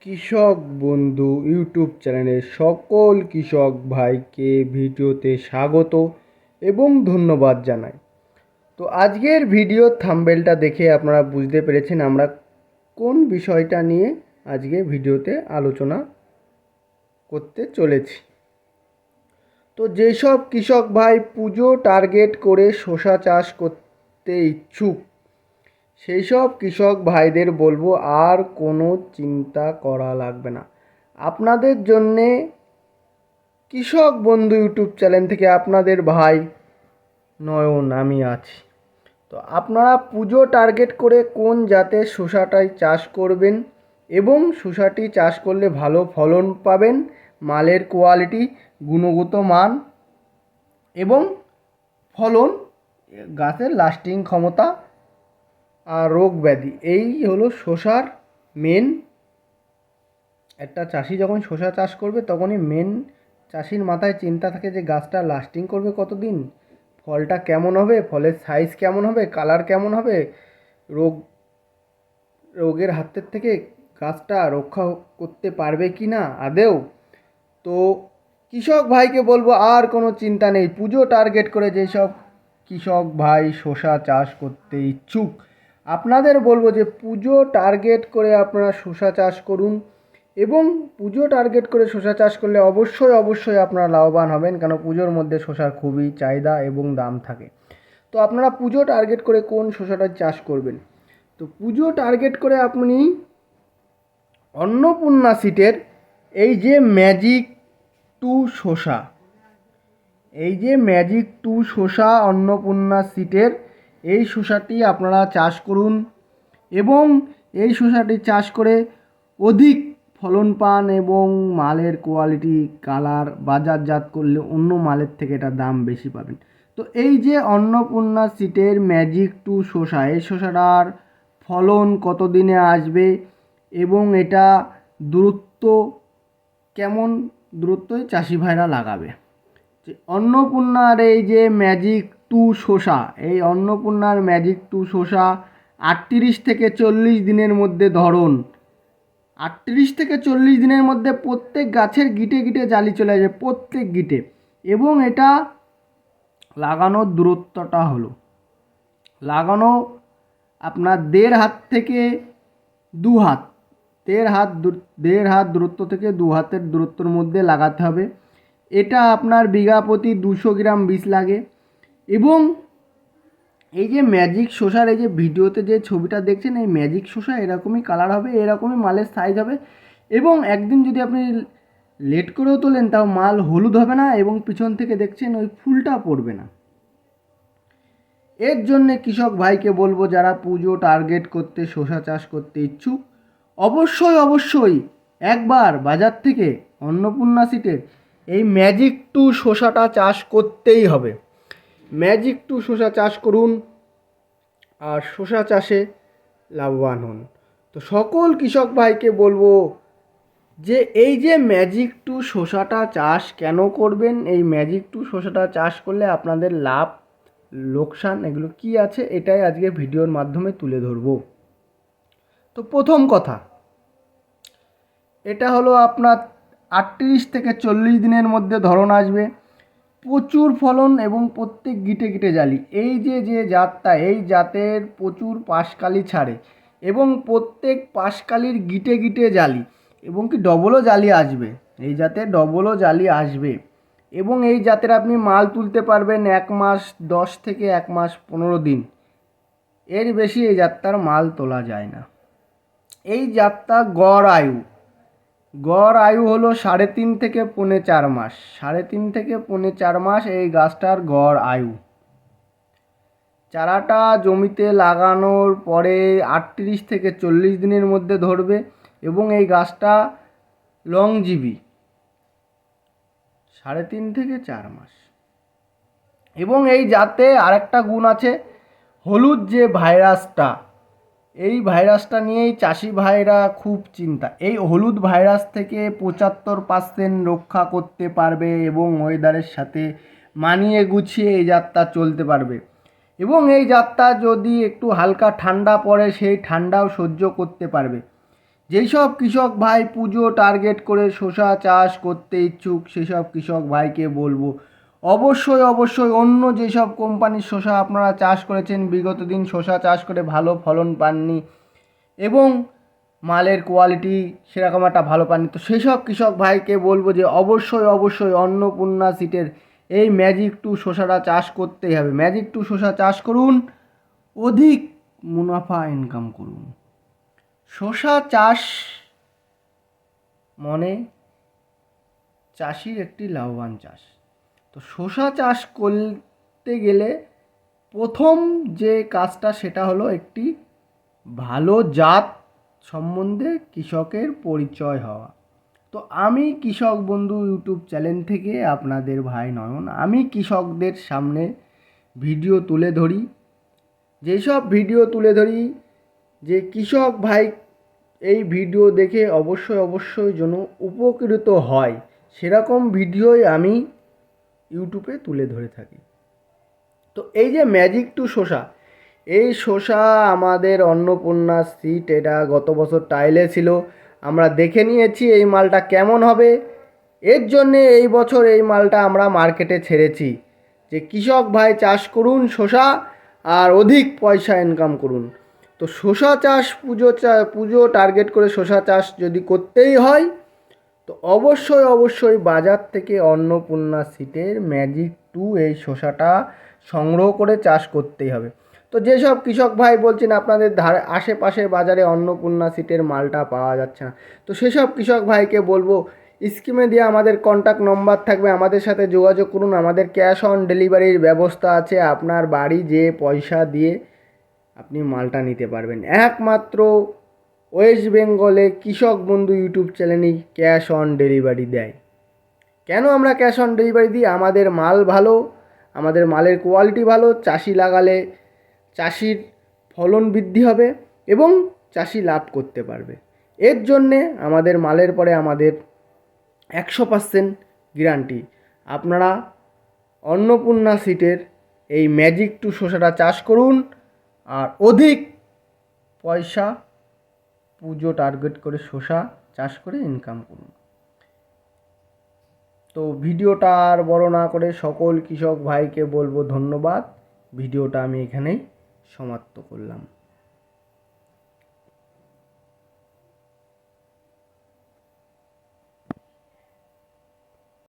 কৃষক বন্ধু ইউটিউব চ্যানেলের সকল কৃষক ভাইকে ভিডিওতে স্বাগত এবং ধন্যবাদ জানাই। তো আজকের ভিডিও থাম্বনেলটা দেখে আপনারা বুঝতে পেরেছেন আমরা কোন বিষয়টা নিয়ে আজকে ভিডিওতে আলোচনা করতে চলেছি। তো যেসব কৃষক ভাই পুজো টার্গেট করে শসা চাষ করতে ইচ্ছুক সেই সব কৃষক ভাইদের বলবো আর কোনো চিন্তা করা লাগবে না। আপনাদের জন্যে কৃষক বন্ধু ইউটিউব চ্যানেল থেকে আপনাদের ভাই নয়ন আমি আছি। তো আপনারা পুজো টার্গেট করে কোন জাতের শসাটাই চাষ করবেন এবং শসাটি চাষ করলে ভালো ফলন পাবেন, মালের কোয়ালিটি, গুণগত মান এবং ফলন, গাছের লাস্টিং ক্ষমতা আর রোগ ব্যাধি, এই হলো শসার মেন। একটা চাষি যখন শসা চাষ করবে তখনই মেন চাষির মাথায় চিন্তা থাকে যে গাছটা লাস্টিং করবে কতদিন, ফলটা কেমন হবে, ফলের সাইজ কেমন হবে, কালার কেমন হবে, রোগের হাতের থেকে গাছটা রক্ষা করতে পারবে কি না আদেও। তো কৃষক ভাইকে বলবো আর কোনো চিন্তা নেই। পুজো টার্গেট করে যেসব কৃষক ভাই শসা চাষ করতে ইচ্ছুক আপনাদের বলবো যে পুজো টার্গেট করে আপনারা শসা চাষ করুন এবং পুজো টার্গেট করে শসা চাষ করলে অবশ্যই আপনারা লাভবান হবেন, কেন পুজোর মধ্যে শসার খুবই চাহিদা এবং দাম থাকে। তো আপনারা পুজো টার্গেট করে কোন শসাটা চাষ করবেন? তো পুজো টার্গেট করে আপনি অন্নপূর্ণা সিটের এই যে ম্যাজিক 2 শসা, এই যে ম্যাজিক 2 শসা অন্নপূর্ণা সিটের এই শসাটি আপনারা চাষ করুন এবং এই শসাটি চাষ করে অধিক ফলন পান এবং মালের কোয়ালিটি, কালার বাজারজাত করলে অন্য মালের থেকে এটা দাম বেশি পাবেন। তো এই যে অন্নপূর্ণা সিটের ম্যাজিক 2 শসা, এই শসাটার ফলন কত দিনে আসবে এবং এটা দূরত্ব কেমন দূরত্বই চাষি ভাইরা লাগাবে। যে অন্নপূর্ণার এই যে ম্যাজিক 2 শসা, এই অন্নপূর্ণার ম্যাজিক 2 শসা 38 থেকে 40 দিনের মধ্যে ধরুন 38 থেকে 40 দিনের মধ্যে প্রত্যেক গাছের গিটে গিটে জালি চলে আসবে, প্রত্যেক গিটে। এবং এটা লাগানোর দূরত্বটা হলো লাগানো আপনার 1.5 হাত থেকে 2 হাত, 1.5 হাত দূরত্ব থেকে 2 হাতের দূরত্বর মধ্যে লাগাতে হবে। এটা আপনার বিঘা প্রতি 200 গ্রাম বীজ লাগে। এবং এই যে ম্যাজিক শসার এই যে ভিডিওতে যে ছবিটা দেখছেন, এই ম্যাজিক শসা এরকমই কালার হবে, এরকমই মালের সাইজ হবে এবং একদিন যদি আপনি লেট করেও তোলেন তাও মাল হলুদ হবে না এবং পিছন থেকে দেখছেন ওই ফুলটা পড়বে না। এর জন্যে কৃষক ভাইকে বলবো যারা পুজো টার্গেট করতে শসা চাষ করতে ইচ্ছুক অবশ্যই একবার বাজার থেকে অন্নপূর্ণা সিটের এই ম্যাজিক 2 শসাটা চাষ করতেই হবে। ম্যাজিক 2 শসা চাষ করুন আর শসা চাষে লাভবান হন। তো সকল কৃষক ভাইকে বলবো যে এই যে ম্যাজিক 2 শসাটা চাষ কেন করবেন, এই ম্যাজিক 2 শসাটা চাষ করলে আপনাদের লাভ লোকসান এগুলো কি আছে এটাই আজকে ভিডিওর মাধ্যমে তুলে ধরবো। তো প্রথম কথা, এটা হলো আপনার 38 থেকে 40 দিনের মধ্যে ধরন আসবে, প্রচুর ফলন এবং প্রত্যেক গিটে গিটে জালি। এই যে জাতটা, এই জাতের প্রচুর পাশকালি ছাড়ে এবং প্রত্যেক পাশকালির গিটে গিটে জালি এবং কি ডবলও জালি আসবে, এই জাতের ডবলও জালি আসবে। এবং এই জাতের আপনি মাল তুলতে পারবেন 1 মাস 10 থেকে 1 মাস 15 দিন, এর বেশি এই জাতটার মাল তোলা যায় না। এই জাতটা গড় আয়ু হলো 3.5 থেকে 4.5 মাস, 3.5 থেকে 4.5 মাস এই গাছটার গড় আয়ু। চারাটা জমিতে লাগানোর পরে 38 থেকে 40 দিনের মধ্যে ধরবে এবং এই গাছটা লংজিভি 3.5 থেকে 4 মাস। এবং এই জাতে আরেকটা গুণ আছে, হলুদ যে ভাইরাসটা, এই ভাইরাসটা নিয়েই চাষি ভাইরা খুব চিন্তা। এই হলুদ ভাইরাস থেকে 75% রক্ষা করতে পারবে এবং ওয়েদারের সাথে মানিয়ে গুছিয়ে এই জাতটা চলতে পারবে। এবং এই জাতটা যদি একটু হালকা ঠান্ডা পড়ে সেই ঠান্ডাও সহ্য করতে পারবে। যেই সব কৃষক ভাই পুজো টার্গেট করে শসা চাষ করতে ইচ্ছুক সেসব কৃষক ভাইকে বলবো অবশ্যই অন্য যেসব কোম্পানির শসা আপনারা চাষ করেছেন, বিগত দিন শসা চাষ করে ভালো ফলন পাননি এবং মালের কোয়ালিটি সেরকম একটা ভালো পাননি, তো সেসব কৃষক ভাইকে বলবো যে অবশ্যই অন্নপূর্ণা সিটের এই ম্যাজিক 2 শসাটা চাষ করতেই হবে। ম্যাজিক 2 শসা চাষ করুন, অধিক মুনাফা ইনকাম করুন। শসা চাষ মানে চাষির একটি লাভবান চাষ। তো শসা চাষ করতে গেলে প্রথম যে কাজটা সেটা হলো একটি ভালো জাত সম্বন্ধে কৃষকের পরিচয় হওয়া। তো আমি কৃষক বন্ধু ইউটিউব চ্যানেল থেকে আপনাদের ভাই নয়ন, আমি কৃষকদের সামনে ভিডিও তুলে ধরি, যেসব ভিডিও তুলে ধরি যে কৃষক ভাই এই ভিডিও দেখে অবশ্যই যেন উপকৃত হয় সেরকম ভিডিওই আমি ইউটিউবে তুলে ধরে থাকি। তো এই যে ম্যাজিক 2 শসা, এই শসা আমাদের অন্নপূর্ণা সিট, এটা গত বছর টাইলে ছিল, আমরা দেখে নিয়েছি এই মালটা কেমন হবে। এর জন্যে এই বছর এই মালটা আমরা মার্কেটে ছেড়েছি যে কৃষক ভাই চাষ করুন শসা আর অধিক পয়সা ইনকাম করুন। তো শসা চাষ পুজো টার্গেট করে শসা চাষ যদি করতেই হয় তো অবশ্যই বাজার থেকে অন্নপূর্ণা সিটের ম্যাজিক 2 এই শসাটা সংগ্রহ করে চাষ করতেই হবে। তো যেসব কৃষক ভাই বলছেন আপনাদের আশেপাশে বাজারে অন্নপূর্ণা সিটের মালটা পাওয়া যাচ্ছে না, তো সেসব কৃষক ভাইকে বলবো স্ক্রিনে দিয়ে আমাদের কন্ট্যাক্ট নম্বর থাকবে, আমাদের সাথে যোগাযোগ করুন। আমাদের ক্যাশ অন ডেলিভারির ব্যবস্থা আছে, আপনার বাড়ি যেয়ে পয়সা দিয়ে আপনি মালটা নিতে পারবেন। একমাত্র ওয়েস্ট বেঙ্গলে কৃষক বন্ধু ইউটিউব চ্যানেলই ক্যাশ অন ডেলিভারি দেয়। কেন আমরা ক্যাশ অন ডেলিভারি দিই? আমাদের মাল ভালো, আমাদের মালের কোয়ালিটি ভালো, চাষি লাগালে চাষির ফলন বৃদ্ধি হবে এবং চাষি লাভ করতে পারবে। এর জন্যে আমাদের মালের পরে আমাদের 100% গ্যারান্টি। আপনারা অন্নপূর্ণা সিটের এই ম্যাজিক 2 শসাটা চাষ করুন আর অধিক পয়সা পুজো টার্গেট করে শসা চাষ করে ইনকাম করুন। তো ভিডিওটা আর বড় না করে সকল কৃষক ভাইকে বলবো ধন্যবাদ। ভিডিওটা আমি এখানেই সমাপ্ত করলাম।